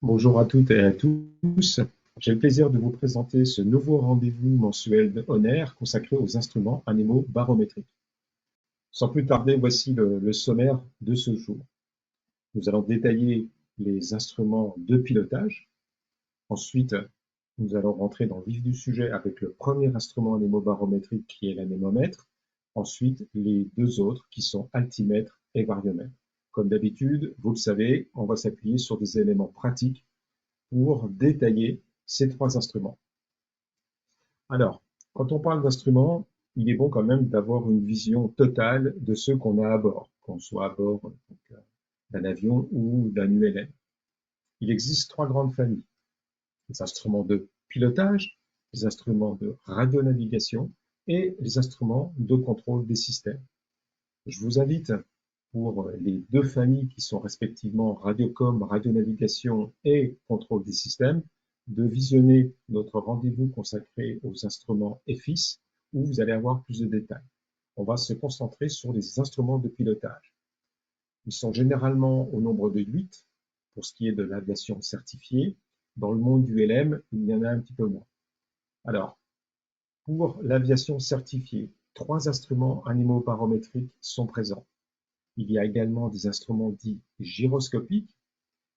Bonjour à toutes et à tous. J'ai le plaisir de vous présenter ce nouveau rendez-vous mensuel de Honor consacré aux instruments animaux barométriques. Sans plus tarder, voici le sommaire de ce jour. Nous allons détailler les instruments de pilotage. Ensuite, nous allons rentrer dans le vif du sujet avec le premier instrument anémobarométrique qui est l'anémomètre. Ensuite, les deux autres qui sont altimètre et variomètre. Comme d'habitude, vous le savez, on va s'appuyer sur des éléments pratiques pour détailler ces trois instruments. Alors, quand on parle d'instruments, il est bon quand même d'avoir une vision totale de ceux qu'on a à bord, qu'on soit à bord d'un avion ou d'un ULM. Il existe trois grandes familles. Les instruments de pilotage, les instruments de radionavigation et les instruments de contrôle des systèmes. Je vous invite pour les deux familles qui sont respectivement Radiocom, radionavigation et contrôle des systèmes, de visionner notre rendez-vous consacré aux instruments EFIS, où vous allez avoir plus de détails. On va se concentrer sur les instruments de pilotage. Ils sont généralement au nombre de 8 pour ce qui est de l'aviation certifiée. Dans le monde du LM, il y en a un petit peu moins. Alors, pour l'aviation certifiée, 3 instruments anémobarométriques sont présents. Il y a également des instruments dits gyroscopiques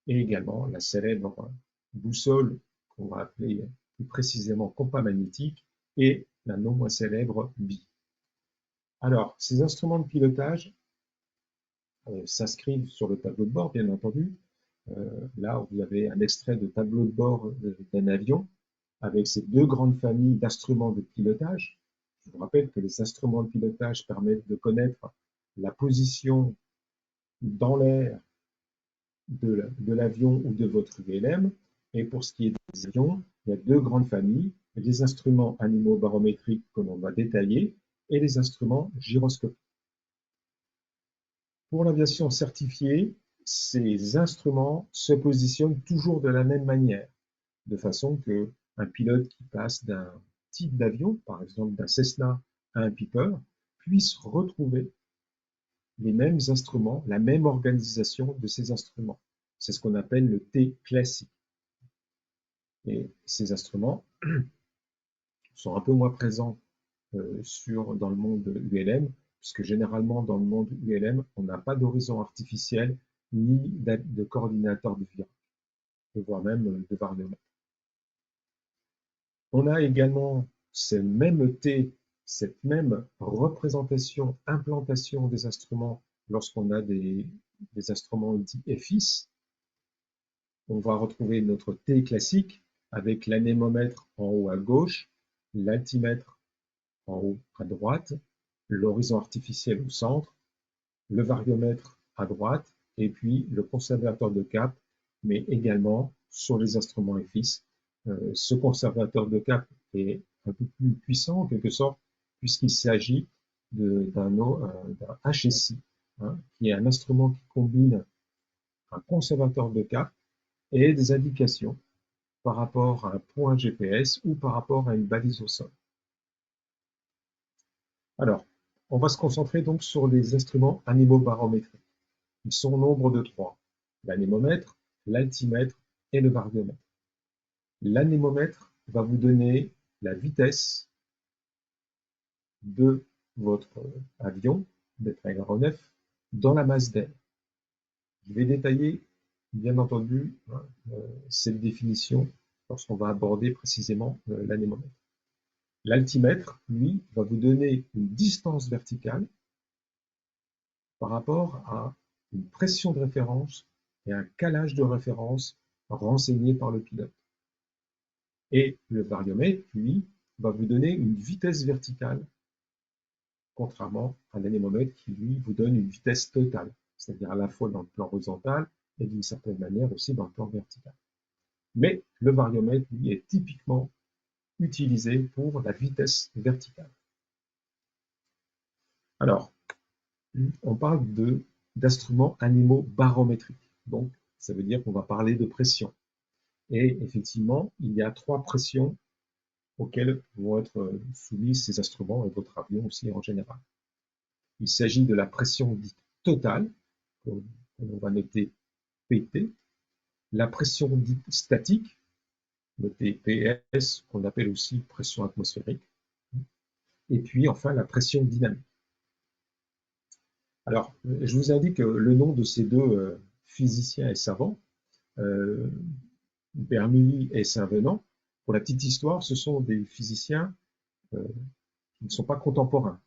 et également la célèbre boussole qu'on va appeler plus précisément compas magnétique et la non moins célèbre BI. Alors, ces instruments de pilotage s'inscrivent sur le tableau de bord, bien entendu. Là, vous avez un extrait de tableau de bord d'un avion avec ces deux grandes familles d'instruments de pilotage. Je vous rappelle que les instruments de pilotage permettent de connaître la position dans l'air de l'avion ou de votre ULM. Et pour ce qui est des avions, il y a deux grandes familles, les instruments anémobarométriques que l'on va détailler et les instruments gyroscopiques. Pour l'aviation certifiée, ces instruments se positionnent toujours de la même manière, de façon que un pilote qui passe d'un type d'avion, par exemple d'un Cessna à un Piper, puisse retrouver les mêmes instruments, la même organisation de ces instruments. C'est ce qu'on appelle le T classique. Et ces instruments sont un peu moins présents dans le monde ULM, puisque généralement dans le monde ULM, on n'a pas d'horizon artificiel ni de coordinateur de virage, voire même de variomètre. On a également cette même représentation, implantation des instruments lorsqu'on a des instruments dits EFIS. On va retrouver notre T classique avec l'anémomètre en haut à gauche, l'altimètre en haut à droite, l'horizon artificiel au centre, le variomètre à droite, et puis le conservateur de cap, mais également sur les instruments EFIS. Ce conservateur de cap est un peu plus puissant en quelque sorte, puisqu'il s'agit d'un HSI, qui est un instrument qui combine un conservateur de cap et des indications par rapport à un point GPS ou par rapport à une balise au sol. Alors, on va se concentrer donc sur les instruments anémobarométriques. Ils sont au nombre de 3, l'anémomètre, l'altimètre et le variomètre. L'anémomètre va vous donner la vitesse de votre avion, votre aéronef, dans la masse d'air. Je vais détailler, bien entendu, cette définition lorsqu'on va aborder précisément l'anémomètre. L'altimètre, lui, va vous donner une distance verticale par rapport à une pression de référence et un calage de référence renseigné par le pilote. Et le variomètre, lui, va vous donner une vitesse verticale, contrairement à l'anémomètre qui, lui, vous donne une vitesse totale, c'est-à-dire à la fois dans le plan horizontal et d'une certaine manière aussi dans le plan vertical. Mais le variomètre, lui, est typiquement utilisé pour la vitesse verticale. Alors, on parle d'instruments anémobarométriques. Donc, ça veut dire qu'on va parler de pression. Et effectivement, il y a 3 pressions auxquelles vont être soumis ces instruments et votre avion aussi en général. Il s'agit de la pression dite totale, qu'on va noter PT, la pression dite statique, le TPS, qu'on appelle aussi pression atmosphérique, et puis enfin la pression dynamique. Alors, je vous indique le nom de ces deux physiciens et savants, Bernoulli et Saint-Venant. Pour la petite histoire, ce sont des physiciens qui ne sont pas contemporains.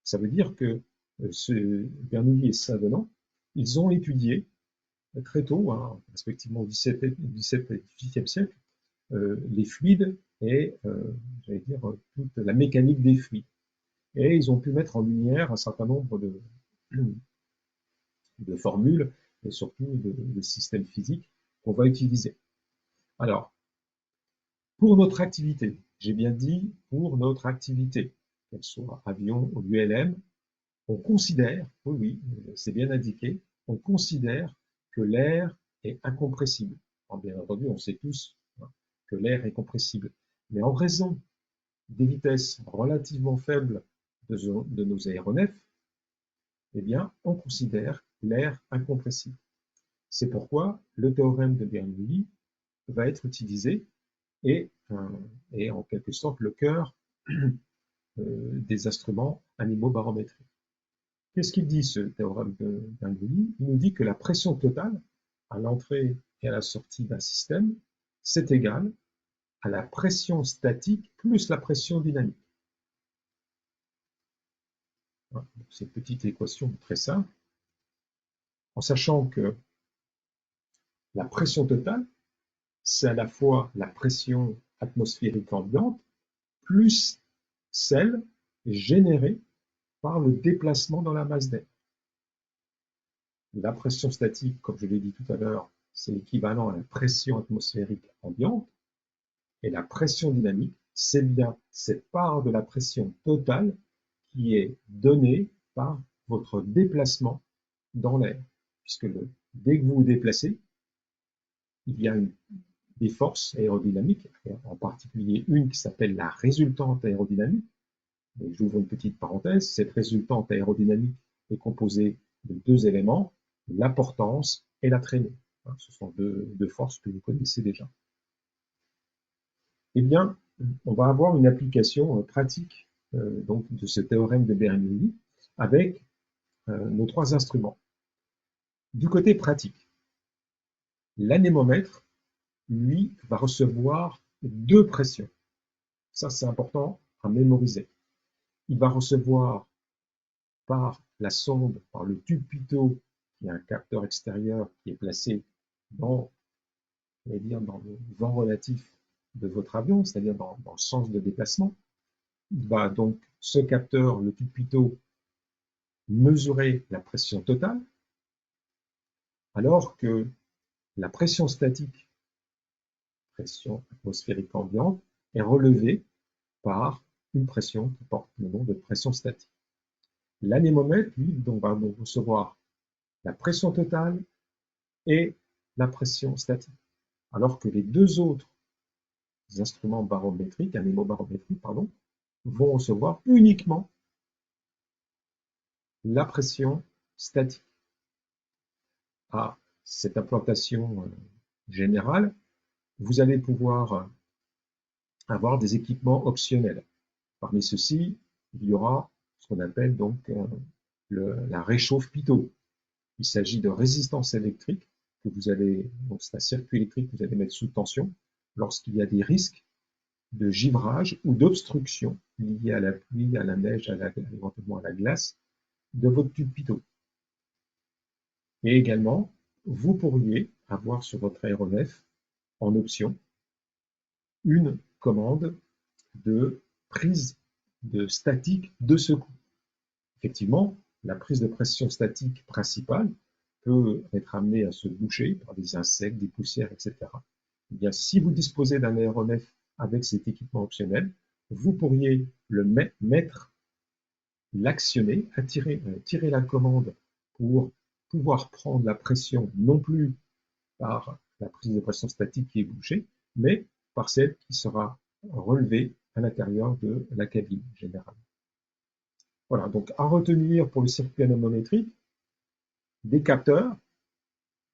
Ça veut dire que Bernoulli et Saint-Venant, ils ont étudié très tôt, hein, respectivement au XVIIe et XVIIIe siècle, les fluides et, j'allais dire, toute la mécanique des fluides. Et ils ont pu mettre en lumière un certain nombre de formules et surtout de systèmes physiques qu'on va utiliser. Alors, pour notre activité, j'ai bien dit pour notre activité, qu'elle soit avion ou ULM, on considère, oui, c'est bien indiqué, on considère que l'air est incompressible. Alors, bien entendu, on sait tous que l'air est compressible, mais en raison des vitesses relativement faibles de nos aéronefs, eh bien, on considère l'air incompressible. C'est pourquoi le théorème de Bernoulli va être utilisé et en quelque sorte le cœur des instruments anémobarométriques. Qu'est-ce qu'il dit ce théorème de Bernoulli? Il nous dit que la pression totale à l'entrée et à la sortie d'un système, c'est égal à la pression statique plus la pression dynamique. C'est une petite équation très simple, en sachant que la pression totale, c'est à la fois la pression atmosphérique ambiante plus celle générée par le déplacement dans la masse d'air. La pression statique, comme je l'ai dit tout à l'heure, c'est l'équivalent à la pression atmosphérique ambiante, et la pression dynamique, c'est bien cette part de la pression totale qui est donnée par votre déplacement dans l'air. Puisque dès que vous vous déplacez, il y a des forces aérodynamiques, en particulier une qui s'appelle la résultante aérodynamique. J'ouvre une petite parenthèse, cette résultante aérodynamique est composée de deux éléments, la portance et la traînée. Ce sont deux forces que vous connaissez déjà. Eh bien, on va avoir une application pratique donc de ce théorème de Bernoulli avec nos trois instruments. Du côté pratique, l'anémomètre, lui, va recevoir deux pressions. Ça, c'est important à mémoriser. Il va recevoir par la sonde, par le tube pitot, qui est un capteur extérieur qui est placé dans le vent relatif de votre avion, c'est-à-dire dans le sens de déplacement. Il va donc, ce capteur, le tube pitot, mesurer la pression totale, alors que la pression statique, pression atmosphérique ambiante, est relevée par une pression qui porte le nom de pression statique. L'anémomètre, lui, donc, va donc recevoir la pression totale et la pression statique, alors que les deux autres instruments barométriques, anémobarométriques, pardon, vont recevoir uniquement la pression statique. À cette implantation générale, vous allez pouvoir avoir des équipements optionnels. Parmi ceux-ci, il y aura ce qu'on appelle donc la réchauffe pitot. Il s'agit de résistance électrique que vous allez, donc c'est un circuit électrique que vous allez mettre sous tension lorsqu'il y a des risques de givrage ou d'obstruction liés à la pluie, à la neige, éventuellement à la glace de votre tube pitot. Et également, vous pourriez avoir sur votre aéronef en option une commande de prise de statique de secours. Effectivement, la prise de pression statique principale peut être amenée à se boucher par des insectes, des poussières, etc. Eh bien, si vous disposez d'un aéronef avec cet équipement optionnel, vous pourriez le mettre, l'actionner, tirer la commande pour pouvoir prendre la pression non plus par la prise de pression statique qui est bouchée, mais par celle qui sera relevée à l'intérieur de la cabine générale. Voilà, donc à retenir pour le circuit anémométrique, des capteurs,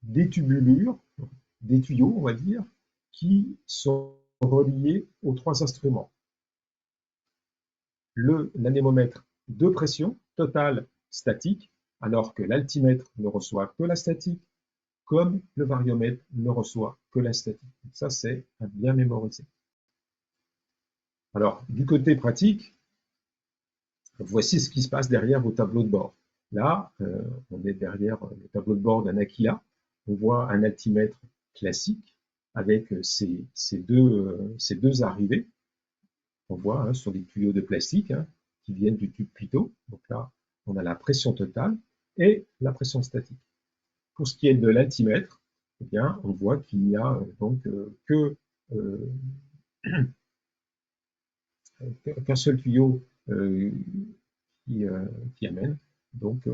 des tubulures, des tuyaux, on va dire, qui sont reliés aux trois instruments. L'anémomètre de pression totale statique, alors que l'altimètre ne reçoit que la statique, comme le variomètre ne reçoit que la statique. Ça, c'est à bien mémoriser. Alors, du côté pratique, voici ce qui se passe derrière vos tableaux de bord. Là, on est derrière le tableau de bord d'un Aquila. On voit un altimètre classique avec ces deux arrivées. On voit hein, sur des tuyaux de plastique hein, qui viennent du tube Pitot. Donc là, on a la pression totale et la pression statique. Pour ce qui est de l'altimètre, eh bien, on voit qu'il n'y a qu'un seul tuyau qui amène. Donc,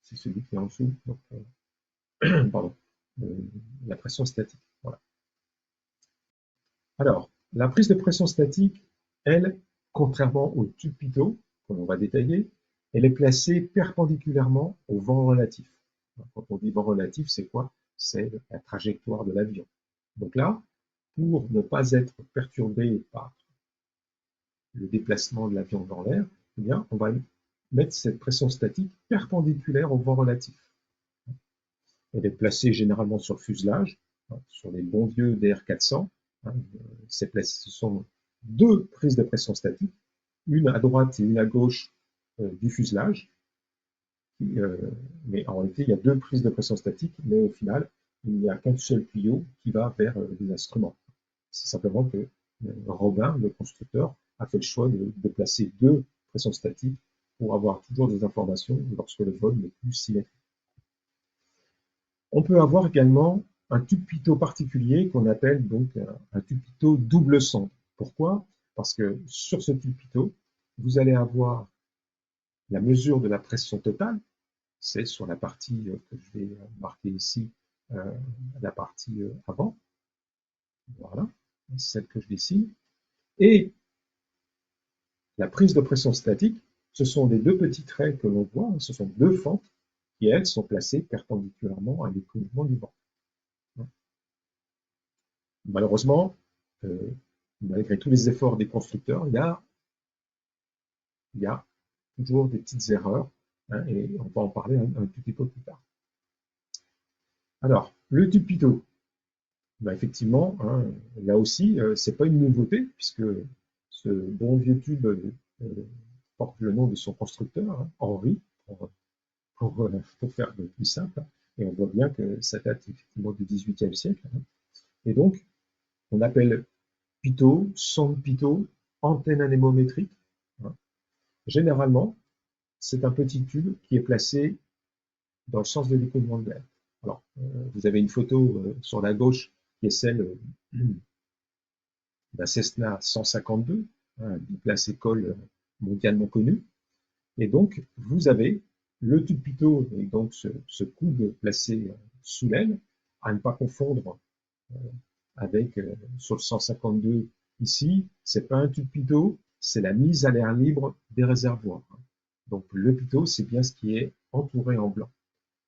c'est celui qui est en dessous. Donc, pardon, la pression statique. Voilà. Alors, la prise de pression statique, elle, contrairement au tube Pitot, comme on va détailler, elle est placée perpendiculairement au vent relatif. Quand on dit vent relatif, c'est quoi? C'est la trajectoire de l'avion. Donc là, pour ne pas être perturbé par le déplacement de l'avion dans l'air, eh bien, on va mettre cette pression statique perpendiculaire au vent relatif. Elle est placée généralement sur le fuselage, hein, sur les bons vieux DR400. Hein, ce sont deux prises de pression statique, une à droite et une à gauche du fuselage. Mais en réalité, il y a deux prises de pression statique, mais au final, il n'y a qu'un seul tuyau qui va vers les instruments. C'est simplement que Robin, le constructeur, a fait le choix de placer deux pressions statiques pour avoir toujours des informations lorsque le vol n'est plus symétrique. On peut avoir également un tube Pitot particulier qu'on appelle donc un tube Pitot double sonde. Pourquoi? Parce que sur ce tube Pitot, vous allez avoir la mesure de la pression totale, c'est sur la partie que je vais marquer ici, la partie avant, voilà, celle que je dessine, et la prise de pression statique, ce sont les deux petits traits que l'on voit, ce sont deux fentes qui, elles, sont placées perpendiculairement à l'écoulement du vent. Malheureusement, malgré tous les efforts des constructeurs, il y a toujours des petites erreurs, hein, et on va en parler un tout petit peu plus tard. Alors, le tube Pitot, ben effectivement, hein, là aussi, c'est pas une nouveauté, puisque ce bon vieux tube porte le nom de son constructeur, hein, Henri, pour faire plus simple. Et on voit bien que ça date effectivement du XVIIIe siècle. Hein. Et donc, on appelle Pitot, sonde Pitot, antenne anémométrique. Hein. Généralement, c'est un petit tube qui est placé dans le sens de l'écoulement de l'air. Alors, vous avez une photo sur la gauche qui est celle d'un Cessna 152, hein, une place école mondialement connue. Et donc, vous avez le tube Pitot, et donc ce coude placé sous l'aile, à ne pas confondre avec sur le 152 ici, c'est pas un tube Pitot, c'est la mise à l'air libre des réservoirs. Donc le Pitot, c'est bien ce qui est entouré en blanc.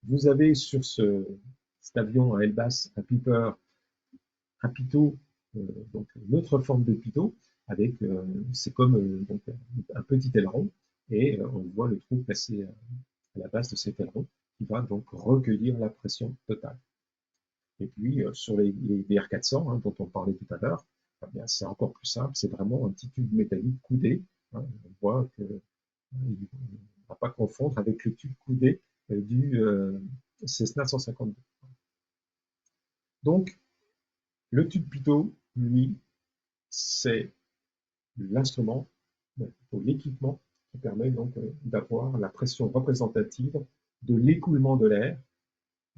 Vous avez sur cet avion à aile basse un Piper, un Pitot, donc une autre forme de Pitot, avec c'est comme donc, un petit aileron, et on voit le trou placé à la base de cet aileron qui va donc recueillir la pression totale. Et puis sur les VR400 hein, dont on parlait tout à l'heure, eh c'est encore plus simple, c'est vraiment un petit tube métallique coudé. Hein, on voit que on ne va pas confondre avec le tube coudé du Cessna 152. Donc le tube Pitot, lui, c'est l'instrument, l'équipement qui permet donc d'avoir la pression représentative de l'écoulement de l'air.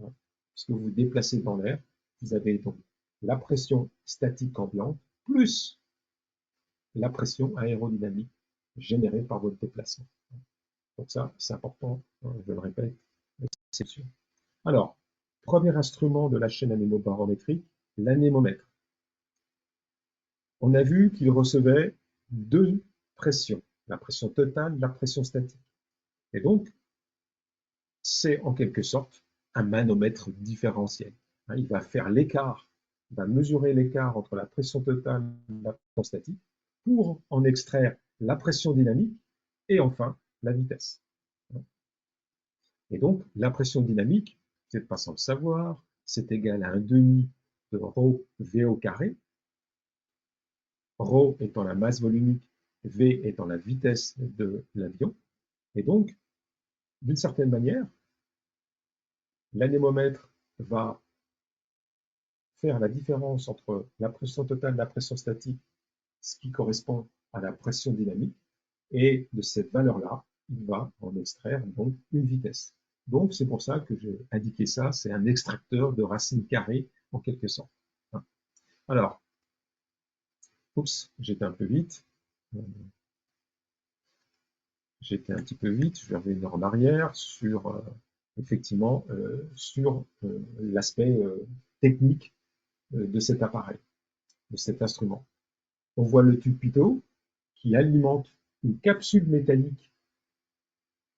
Hein, puisque vous vous déplacez dans l'air, vous avez donc la pression statique ambiante plus la pression aérodynamique générée par votre déplacement. Donc ça, c'est important, hein, je le répète, c'est sûr. Alors, premier instrument de la chaîne anémobarométrique, l'anémomètre. On a vu qu'il recevait deux pressions, la pression totale et la pression statique. Et donc, c'est en quelque sorte un manomètre différentiel. hein, il va faire l'écart, il va mesurer l'écart entre la pression totale et la pression statique pour en extraire la pression dynamique et enfin la vitesse. Et donc, la pression dynamique, c'est pas sans le savoir, c'est égal à un demi de ρ V au carré, ρ étant la masse volumique, V étant la vitesse de l'avion. Et donc, d'une certaine manière, l'anémomètre va faire la différence entre la pression totale et la pression statique, ce qui correspond à la pression dynamique, et de cette valeur-là, il va en extraire donc une vitesse. Donc c'est pour ça que j'ai indiqué ça, c'est un extracteur de racine carrée en quelque sorte. Alors, oups, j'étais un peu vite. J'étais un petit peu vite, je vais revenir en arrière sur effectivement sur l'aspect technique de cet appareil, de cet instrument. On voit le tube pitot qui alimente une capsule métallique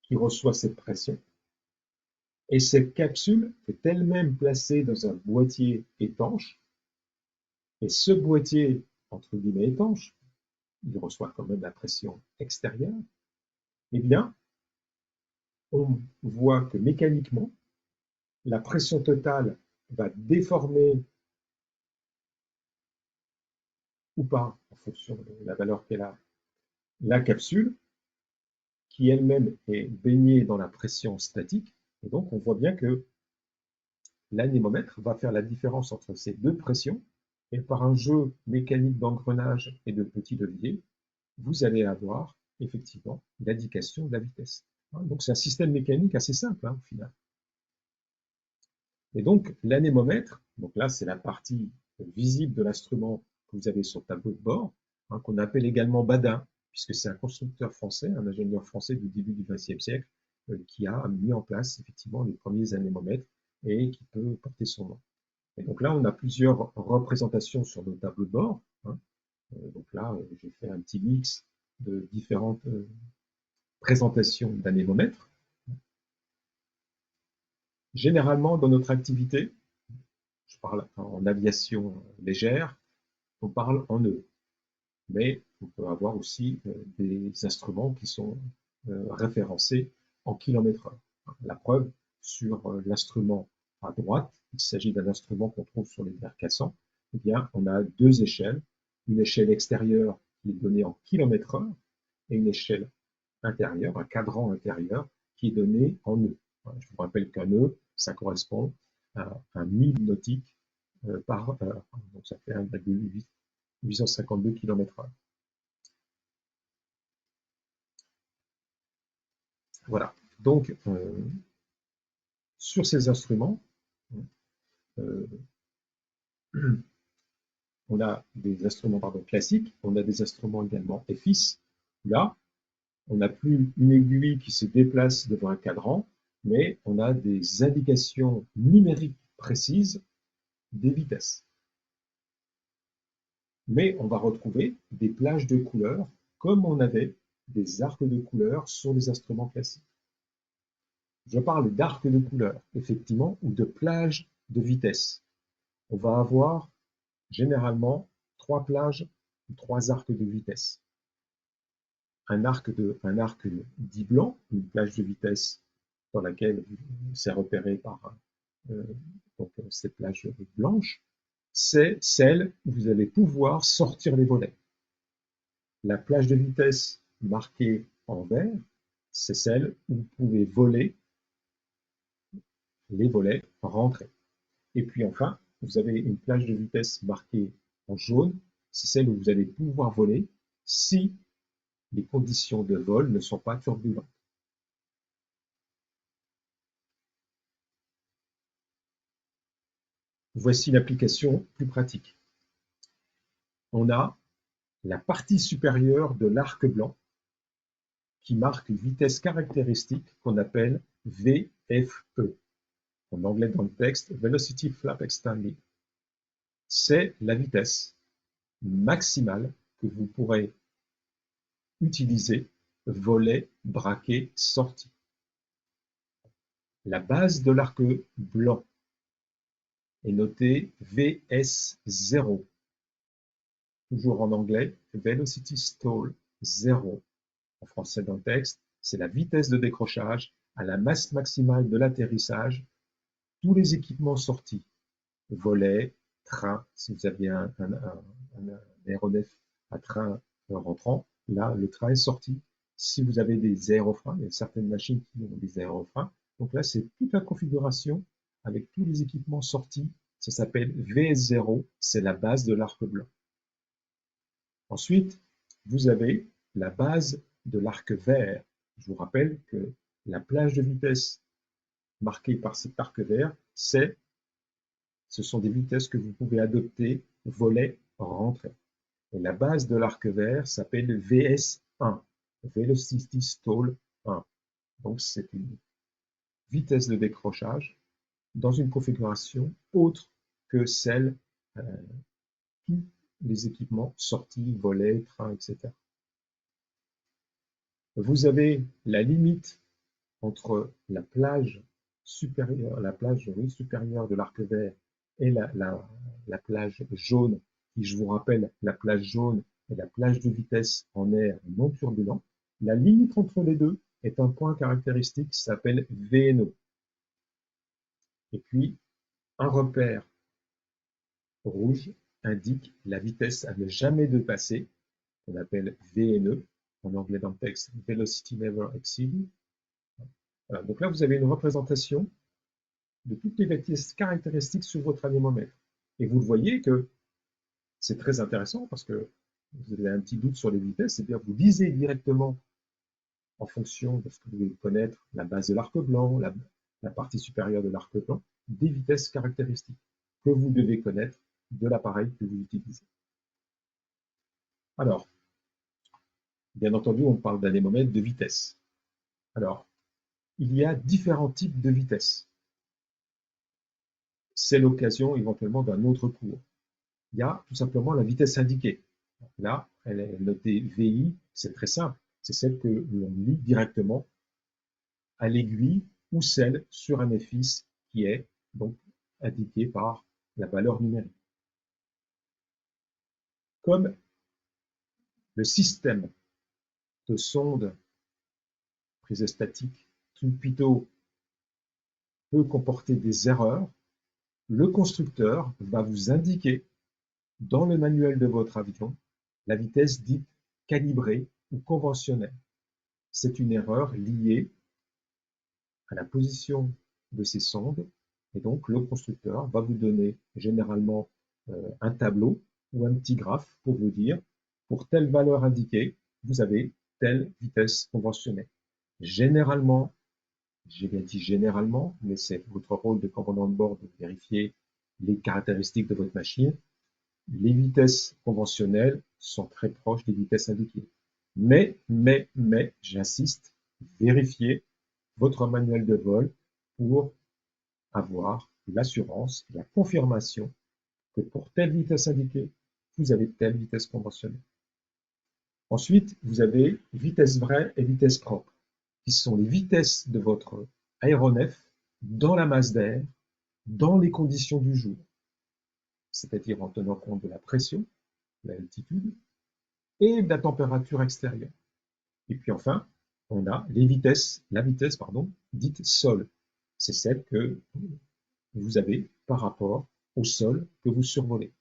qui reçoit cette pression. Et cette capsule est elle-même placée dans un boîtier étanche. Et ce boîtier, entre guillemets étanche, il reçoit quand même la pression extérieure. Eh bien, on voit que mécaniquement, la pression totale va déformer ou pas, en fonction de la valeur qu'elle a, la capsule, qui elle-même est baignée dans la pression statique. Et donc, on voit bien que l'anémomètre va faire la différence entre ces deux pressions, et par un jeu mécanique d'engrenage et de petits leviers, vous allez avoir effectivement l'indication de la vitesse. Donc c'est un système mécanique assez simple au final. Et donc l'anémomètre, donc là c'est la partie visible de l'instrument que vous avez sur le tableau de bord, qu'on appelle également Badin, puisque c'est un constructeur français, un ingénieur français du début du XXe siècle, qui a mis en place effectivement les premiers anémomètres et qui peut porter son nom. Et donc là, on a plusieurs représentations sur nos tableaux de bord. Donc là, j'ai fait un petit mix de différentes présentations d'anémomètres. Généralement, dans notre activité, je parle en aviation légère, on parle en nœuds. Mais on peut avoir aussi des instruments qui sont référencés en kilomètres-heure. La preuve, sur l'instrument à droite, il s'agit d'un instrument qu'on trouve sur les DR400, eh bien, on a deux échelles, une échelle extérieure qui est donnée en kilomètres-heure et une échelle intérieure, un cadran intérieur qui est donné en nœuds. Je vous rappelle qu'un nœud, ça correspond à un 1000 nautiques par heure. Donc ça fait 1,852 km/h. Voilà. Donc, sur ces instruments, euh, on a des instruments classiques, on a des instruments également FIS. Là, on n'a plus une aiguille qui se déplace devant un cadran, mais on a des indications numériques précises des vitesses. Mais on va retrouver des plages de couleurs comme on avait des arcs de couleurs sur les instruments classiques. Je parle d'arcs de couleurs, effectivement, ou de plages de vitesse. On va avoir généralement trois plages, trois arcs de vitesse. Un arc dit blanc, une plage de vitesse dans laquelle c'est repéré par cette plage blanche, c'est celle où vous allez pouvoir sortir les volets. La plage de vitesse marquée en vert, c'est celle où vous pouvez voler les volets, rentrer. Et puis enfin, vous avez une plage de vitesse marquée en jaune, c'est celle où vous allez pouvoir voler si les conditions de vol ne sont pas turbulentes. Voici l'application plus pratique. On a la partie supérieure de l'arc blanc qui marque une vitesse caractéristique qu'on appelle VFE. En anglais dans le texte, Velocity Flap Extended. C'est la vitesse maximale que vous pourrez utiliser, voler, braquer, sortie. La base de l'arc blanc est noté VS0. Toujours en anglais, Velocity Stall 0. En français dans le texte, c'est la vitesse de décrochage à la masse maximale de l'atterrissage. Tous les équipements sortis, volets, trains, si vous aviez un aéronef à train rentrant, là, le train est sorti. Si vous avez des aérofreins, il y a certaines machines qui ont des aérofreins, donc là, c'est toute la configuration avec tous les équipements sortis. Ça s'appelle VS0, c'est la base de l'arc blanc. Ensuite, vous avez la base de l'arc vert. Je vous rappelle que la plage de vitesse marquée par cet arc vert, ce sont des vitesses que vous pouvez adopter volet rentrée. Et la base de l'arc vert s'appelle VS1, Velocity Stall 1. Donc c'est une vitesse de décrochage dans une configuration autre que celle tous les équipements sortis, volets, trains, etc. Vous avez la limite entre la plage supérieure, supérieure de l'arc vert et la plage jaune, qui, je vous rappelle, la plage jaune est la plage de vitesse en air non turbulent. La limite entre les deux est un point caractéristique qui s'appelle VNO. Et puis, un repère rouge indique la vitesse à ne jamais dépasser, qu'on appelle VNE, en anglais dans le texte, Velocity Never Exceed. Voilà. Donc là, vous avez une représentation de toutes les vitesses caractéristiques sur votre anémomètre. Et vous voyez que c'est très intéressant parce que vous avez un petit doute sur les vitesses, c'est-à-dire vous lisez directement en fonction de ce que vous voulez connaître, la base de l'arc blanc, la partie supérieure de l'arc blanc, des vitesses caractéristiques que vous devez connaître de l'appareil que vous utilisez. Alors, bien entendu, on parle d'anémomètre de vitesse. Alors, il y a différents types de vitesses. C'est l'occasion éventuellement d'un autre cours. Il y a tout simplement la vitesse indiquée. Là, elle est notée VI, c'est très simple. C'est celle que l'on lit directement à l'aiguille ou celle sur un effice qui est donc indiquée par la valeur numérique. Comme le système de sonde prise statique Tulpito peut comporter des erreurs, le constructeur va vous indiquer dans le manuel de votre avion la vitesse dite calibrée ou conventionnelle. C'est une erreur liée à la position de ces sondes et donc le constructeur va vous donner généralement un tableau ou un petit graphe pour vous dire pour telle valeur indiquée, vous avez telle vitesse conventionnelle. Généralement, j'ai bien dit généralement, mais c'est votre rôle de commandant de bord de vérifier les caractéristiques de votre machine. Les vitesses conventionnelles sont très proches des vitesses indiquées. Mais, j'insiste, vérifiez votre manuel de vol pour avoir l'assurance, la confirmation que pour telle vitesse indiquée, vous avez telle vitesse conventionnelle. Ensuite, vous avez vitesse vraie et vitesse propre, qui sont les vitesses de votre aéronef dans la masse d'air, dans les conditions du jour, c'est-à-dire en tenant compte de la pression, de l'altitude et de la température extérieure. Et puis enfin, on a la vitesse dite sol. C'est celle que vous avez par rapport au sol que vous survolez.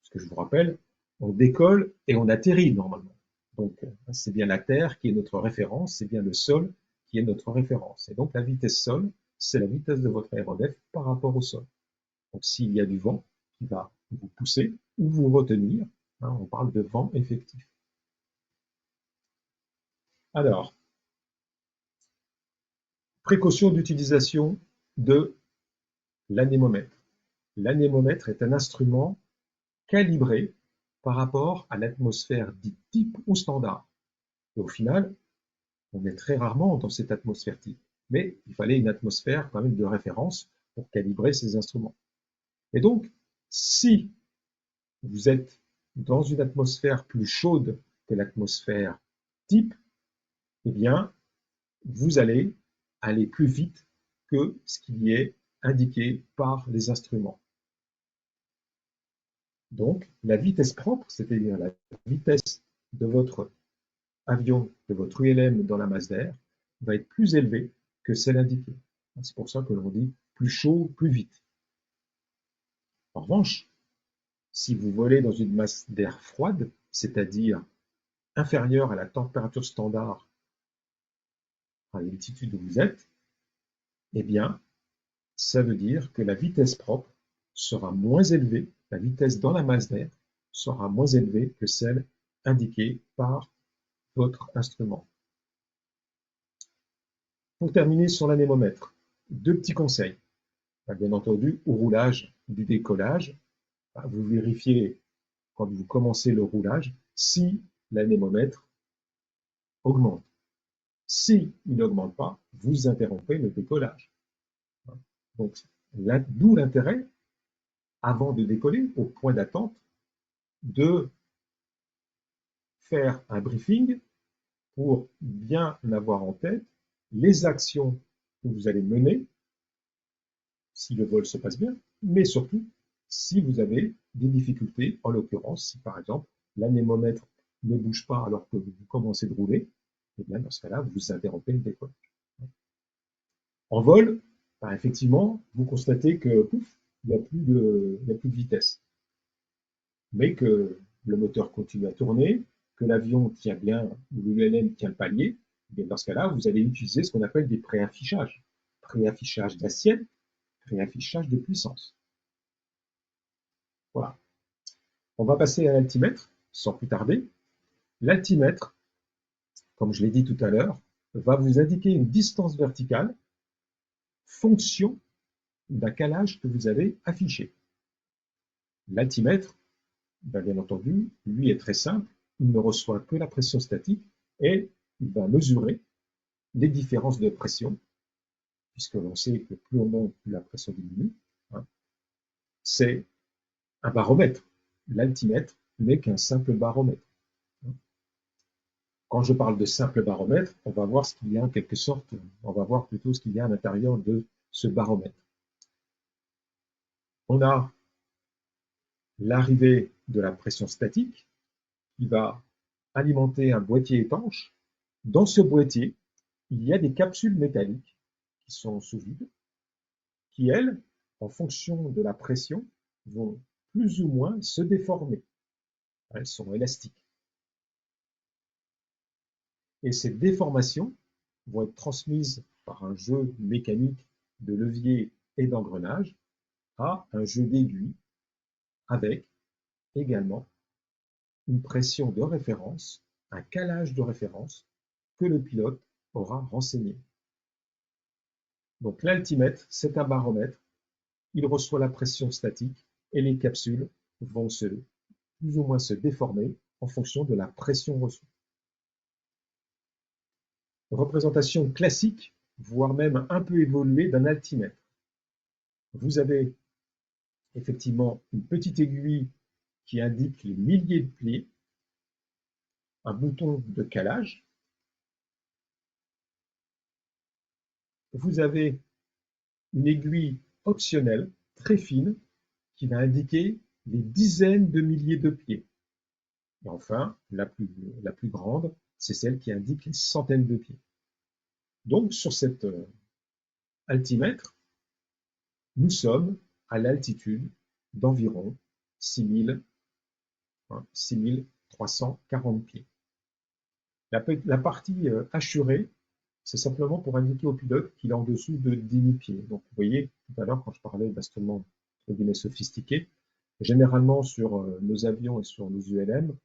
Parce que je vous rappelle, on décolle et on atterrit normalement. Donc, c'est bien la Terre qui est notre référence, c'est bien le sol qui est notre référence. Et donc, la vitesse sol, c'est la vitesse de votre aéronef par rapport au sol. Donc, s'il y a du vent qui va vous pousser ou vous retenir, on parle de vent effectif. Alors, précaution d'utilisation de l'anémomètre. L'anémomètre est un instrument calibré par rapport à l'atmosphère dite type ou standard. Et au final, on est très rarement dans cette atmosphère type. Mais il fallait une atmosphère quand même de référence pour calibrer ces instruments. Et donc, si vous êtes dans une atmosphère plus chaude que l'atmosphère type, eh bien, vous allez aller plus vite que ce qui est indiqué par les instruments. Donc, la vitesse propre, c'est-à-dire la vitesse de votre avion, de votre ULM dans la masse d'air, va être plus élevée que celle indiquée. C'est pour ça que l'on dit plus chaud, plus vite. En revanche, si vous volez dans une masse d'air froide, c'est-à-dire inférieure à la température standard à l'altitude où vous êtes, eh bien, ça veut dire que la vitesse propre sera moins élevée, la vitesse dans la masse d'air sera moins élevée que celle indiquée par votre instrument. Pour terminer sur l'anémomètre, deux petits conseils. Bien entendu, au roulage du décollage, vous vérifiez quand vous commencez le roulage si l'anémomètre augmente. Si il n'augmente pas, vous interrompez le décollage. Donc, d'où l'intérêt, avant de décoller, au point d'attente, de faire un briefing pour bien avoir en tête les actions que vous allez mener si le vol se passe bien, mais surtout si vous avez des difficultés, en l'occurrence, si par exemple l'anémomètre ne bouge pas alors que vous commencez de rouler, et bien dans ce cas-là, vous interrompez le décollage. En vol, effectivement, vous constatez que pouf, il n'y a plus de vitesse, mais que le moteur continue à tourner, que l'avion tient bien, ou l'ULM tient le palier, et bien dans ce cas-là, vous allez utiliser ce qu'on appelle des préaffichages. Préaffichage d'assiette, préaffichage de puissance. Voilà. On va passer à l'altimètre, sans plus tarder. L'altimètre, comme je l'ai dit tout à l'heure, va vous indiquer une distance verticale fonction d'un calage que vous avez affiché. L'altimètre, bien entendu, lui est très simple, il ne reçoit que la pression statique et il va mesurer les différences de pression, puisque l'on sait que plus on monte, plus la pression diminue. C'est un baromètre. L'altimètre n'est qu'un simple baromètre. Quand je parle de simple baromètre, on va voir ce qu'il y a en quelque sorte, on va voir plutôt ce qu'il y a à l'intérieur de ce baromètre. On a l'arrivée de la pression statique qui va alimenter un boîtier étanche. Dans ce boîtier, il y a des capsules métalliques qui sont sous vide, qui, elles, en fonction de la pression, vont plus ou moins se déformer. Elles sont élastiques. Et ces déformations vont être transmises par un jeu mécanique de levier et d'engrenage à un jeu d'aiguilles avec également une pression de référence, un calage de référence que le pilote aura renseigné. Donc l'altimètre, c'est un baromètre, il reçoit la pression statique et les capsules vont plus ou moins se déformer en fonction de la pression reçue. Représentation classique, voire même un peu évoluée d'un altimètre. Vous avez effectivement une petite aiguille qui indique les milliers de plis, un bouton de calage. Vous avez une aiguille optionnelle, très fine, qui va indiquer les dizaines de milliers de pieds. Et enfin, la plus grande, c'est celle qui indique les centaines de pieds. Donc, sur cet altimètre, nous sommes à l'altitude d'environ 6340 pieds. La partie hachurée, c'est simplement pour indiquer au pilote qu'il est en dessous de 10 000 pieds. Donc, vous voyez, tout à l'heure, quand je parlais d'instruments sophistiqués, généralement sur nos avions et sur nos ULM,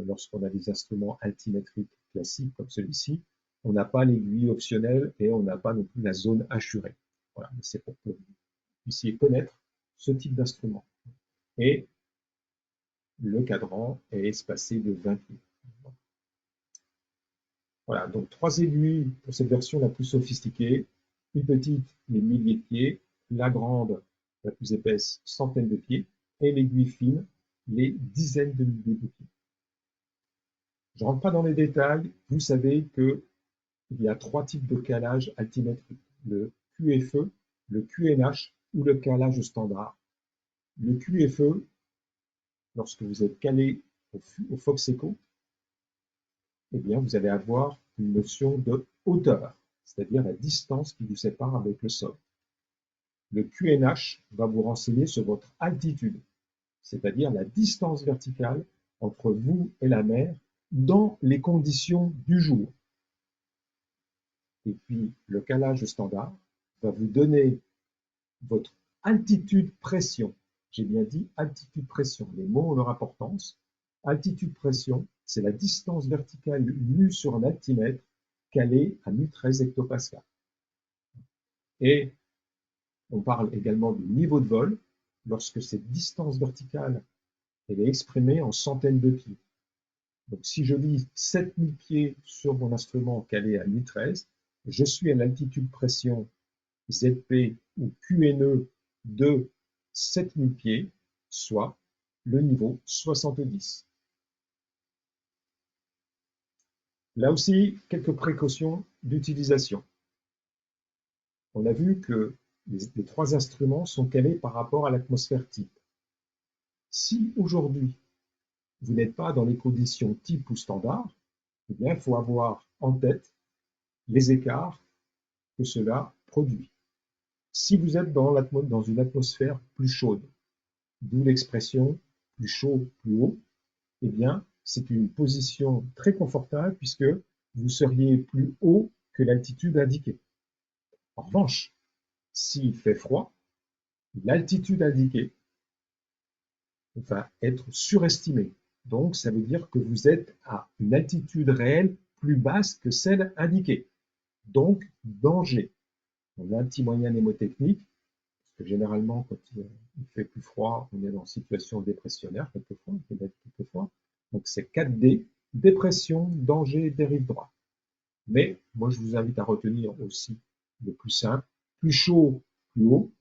lorsqu'on a des instruments altimétriques classiques comme celui-ci, on n'a pas l'aiguille optionnelle et on n'a pas non plus la zone hachurée. Voilà, c'est pour que vous puissiez connaître ce type d'instrument. Et le cadran est espacé de 20 pieds. Voilà, donc 3 aiguilles pour cette version la plus sophistiquée, une petite, les milliers de pieds, la grande, la plus épaisse, centaines de pieds, et l'aiguille fine, les dizaines de milliers de pieds. Je ne rentre pas dans les détails, vous savez qu'il y a 3 types de calage altimétrique, le QFE, le QNH ou le calage standard. Le QFE, lorsque vous êtes calé au Fox Echo, eh bien, vous allez avoir une notion de hauteur, c'est-à-dire la distance qui vous sépare avec le sol. Le QNH va vous renseigner sur votre altitude, c'est-à-dire la distance verticale entre vous et la mer dans les conditions du jour. Et puis, le calage standard va vous donner votre altitude-pression. J'ai bien dit altitude-pression. Les mots ont leur importance. Altitude-pression, c'est la distance verticale lue sur un altimètre calée à 1013 hectopascales. Et on parle également du niveau de vol lorsque cette distance verticale elle est exprimée en centaines de pieds. Donc si je lis 7000 pieds sur mon instrument calé à 1013, je suis à l'altitude pression ZP ou QNE de 7000 pieds, soit le niveau 70. Là aussi, quelques précautions d'utilisation. On a vu que les trois instruments sont calés par rapport à l'atmosphère type. Si aujourd'hui, vous n'êtes pas dans les conditions type ou standard, eh bien, il faut avoir en tête les écarts que cela produit. Si vous êtes dans une atmosphère plus chaude, d'où l'expression plus chaud, plus haut, eh bien, c'est une position très confortable puisque vous seriez plus haut que l'altitude indiquée. En revanche, s'il fait froid, l'altitude indiquée va être surestimée. Donc, ça veut dire que vous êtes à une altitude réelle plus basse que celle indiquée. Donc, danger. On a un petit moyen mnémotechnique, parce que généralement, quand il fait plus froid, on est en situation dépressionnaire, quelquefois. Donc, c'est 4D, dépression, danger, dérive droite. Mais, moi, je vous invite à retenir aussi le plus simple, plus chaud, plus haut,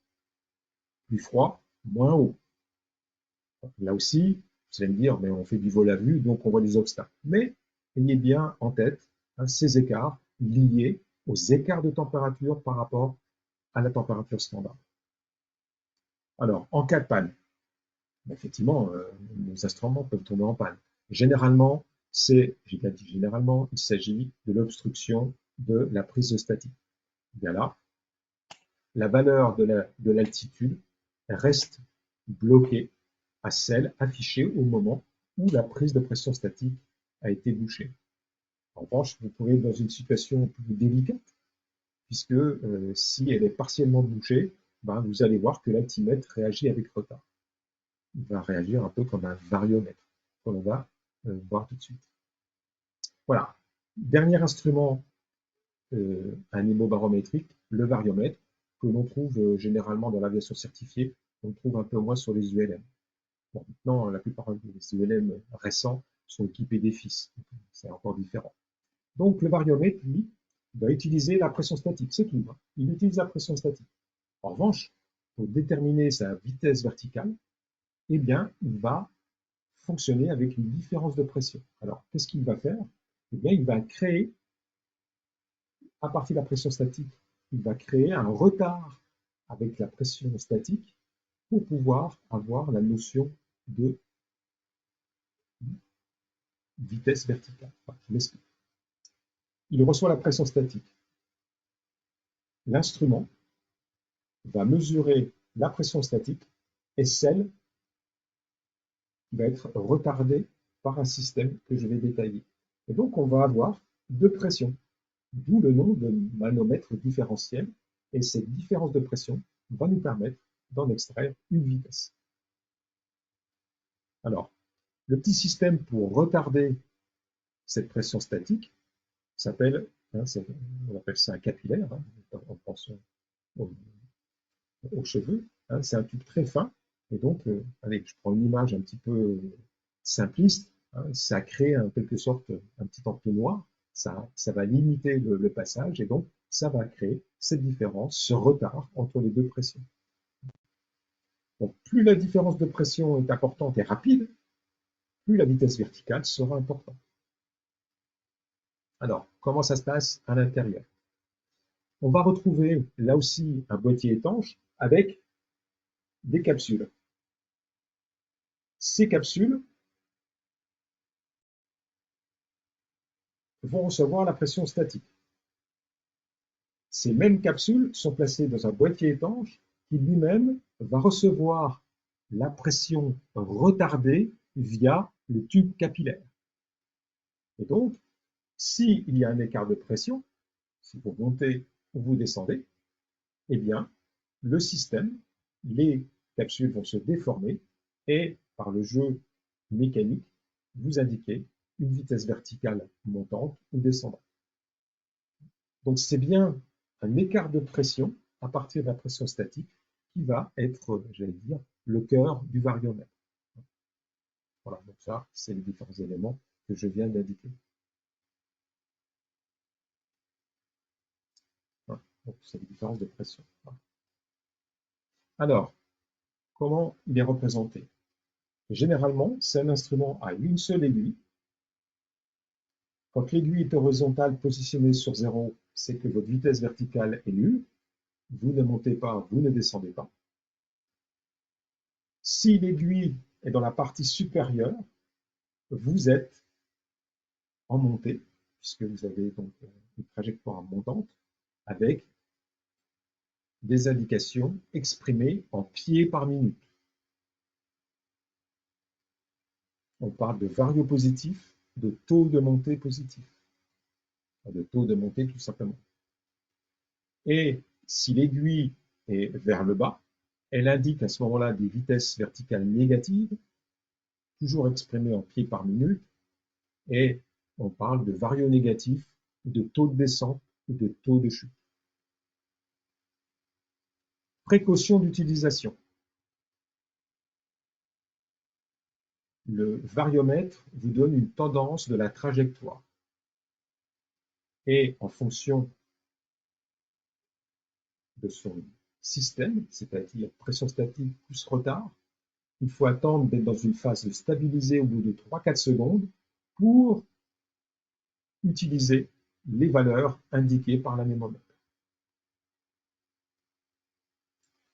plus froid, moins haut. Là aussi, vous allez me dire, mais on fait du vol à vue, donc on voit des obstacles. Mais ayez bien en tête ces écarts liés aux écarts de température par rapport à la température standard. Alors, en cas de panne, effectivement, nos instruments peuvent tomber en panne. Généralement, j'ai bien dit généralement, il s'agit de l'obstruction de la prise statique. Bien là, la valeur de l'altitude reste bloquée à celle affichée au moment où la prise de pression statique a été bouchée. En revanche, vous pouvez être dans une situation plus délicate, puisque si elle est partiellement bouchée, ben, vous allez voir que l'altimètre réagit avec retard. Il va réagir un peu comme un variomètre, qu'on va voir tout de suite. Voilà. Dernier instrument anémobarométrique, le variomètre, que l'on trouve généralement dans l'aviation certifiée, on le trouve un peu moins sur les ULM. Bon, maintenant, la plupart des ULM récents sont équipés des FIS, c'est encore différent. Donc le variomètre, lui, va utiliser la pression statique, c'est tout. Hein. Il utilise la pression statique. En revanche, pour déterminer sa vitesse verticale, eh bien, il va fonctionner avec une différence de pression. Alors, qu'est-ce qu'il va faire? Eh bien, il va créer, à partir de la pression statique, il va créer un retard avec la pression statique pour pouvoir avoir la notion de vitesse verticale. Enfin, je m'explique. Il reçoit la pression statique. L'instrument va mesurer la pression statique et celle qui va être retardée par un système que je vais détailler. Et donc, on va avoir deux pressions, d'où le nom de manomètre différentiel. Et cette différence de pression va nous permettre d'en extraire une vitesse. Alors, le petit système pour retarder cette pression statique s'appelle, on appelle ça un capillaire, en pensant aux cheveux. C'est un tube très fin. Et donc, allez, je prends une image un petit peu simpliste. Ça crée en quelque sorte un petit entonnoir. Ça va limiter le passage et donc ça va créer cette différence, ce retard entre les deux pressions. Donc, plus la différence de pression est importante et rapide, plus la vitesse verticale sera importante. Alors, comment ça se passe à l'intérieur? On va retrouver là aussi un boîtier étanche avec des capsules. Ces capsules vont recevoir la pression statique. Ces mêmes capsules sont placées dans un boîtier étanche qui lui-même va recevoir la pression retardée via le tube capillaire. Et donc, s'il y a un écart de pression, si vous montez ou vous descendez, eh bien, le système, les capsules vont se déformer et, par le jeu mécanique, vous indiquer une vitesse verticale montante ou descendante. Donc, c'est bien un écart de pression à partir de la pression statique qui va être, j'allais dire, le cœur du variomètre. Voilà, donc ça, c'est les différents éléments que je viens d'indiquer. Voilà, donc c'est les différences de pression. Voilà. Alors, comment il est représenté? Généralement, c'est un instrument à une seule aiguille. Quand l'aiguille est horizontale positionnée sur 0, c'est que votre vitesse verticale est nulle. Vous ne montez pas, vous ne descendez pas. Si l'aiguille est dans la partie supérieure, vous êtes en montée, puisque vous avez donc une trajectoire montante, avec des indications exprimées en pieds par minute. On parle de variopositif, de taux de montée positif, de taux de montée tout simplement. Et si l'aiguille est vers le bas, elle indique à ce moment-là des vitesses verticales négatives, toujours exprimées en pieds par minute, et on parle de vario-négatif, de taux de descente ou de taux de chute. Précaution d'utilisation. Le variomètre vous donne une tendance de la trajectoire. Et en fonction de son système, c'est-à-dire pression statique plus retard, il faut attendre d'être dans une phase de stabilisée au bout de 3-4 secondes pour utiliser les valeurs indiquées par l'anémomètre.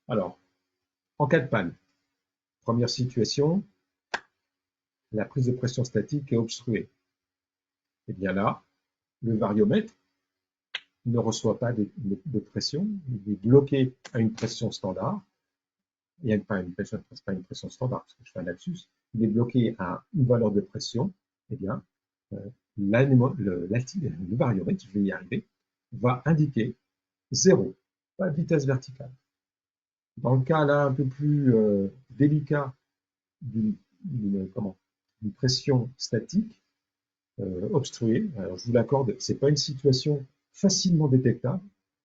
Alors, en cas de panne, première situation, la prise de pression statique est obstruée. Et bien là, le variomètre ne reçoit pas de pression, il est bloqué à une pression standard. Il n'y a pas une pression standard, parce que je fais un lapsus, il est bloqué à une valeur de pression, eh bien, le variomètre, je vais y arriver, va indiquer 0, pas de vitesse verticale. Dans le cas là un peu plus délicat d'une pression statique obstruée, alors je vous l'accorde, ce n'est pas une situation facilement détectable,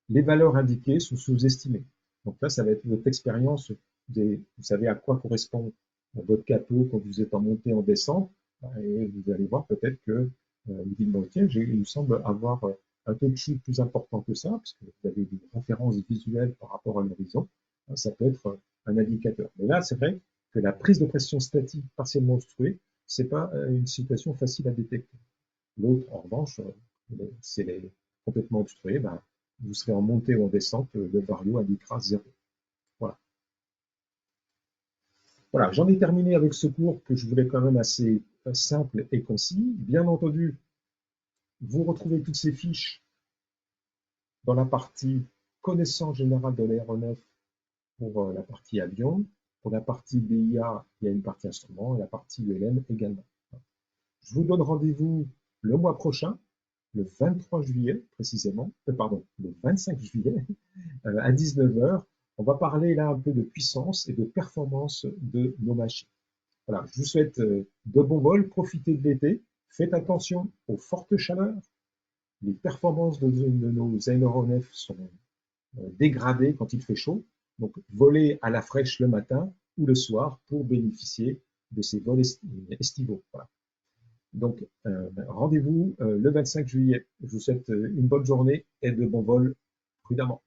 les valeurs indiquées sont sous-estimées. Donc là, ça va être votre expérience, vous savez à quoi correspond votre capot quand vous êtes en montée, en descente, et vous allez voir peut-être que vous dites, bon, tiens, il me semble avoir un taux de chute plus important que ça, parce que vous avez des références visuelles par rapport à l'horizon, ça peut être un indicateur. Mais là, c'est vrai que la prise de pression statique partiellement obstruée, c'est pas une situation facile à détecter. L'autre, en revanche, c'est complètement obstrué, ben, vous serez en montée ou en descente, le vario indiquera 0. Voilà. Voilà, j'en ai terminé avec ce cours que je voulais quand même assez simple et concis. Bien entendu, vous retrouvez toutes ces fiches dans la partie connaissance générale de l'aéronef pour la partie avion. Pour la partie BIA, il y a une partie instrument et la partie ULM également. Je vous donne rendez-vous le mois prochain, le 23 juillet précisément, pardon, le 25 juillet à 19 h. On va parler là un peu de puissance et de performance de nos machines. Voilà, je vous souhaite de bons vols, profitez de l'été, faites attention aux fortes chaleurs. Les performances de nos aéronefs sont dégradées quand il fait chaud, donc volez à la fraîche le matin ou le soir pour bénéficier de ces vols estivaux. Voilà. Donc, rendez-vous le 25 juillet. Je vous souhaite une bonne journée et de bons vols prudemment.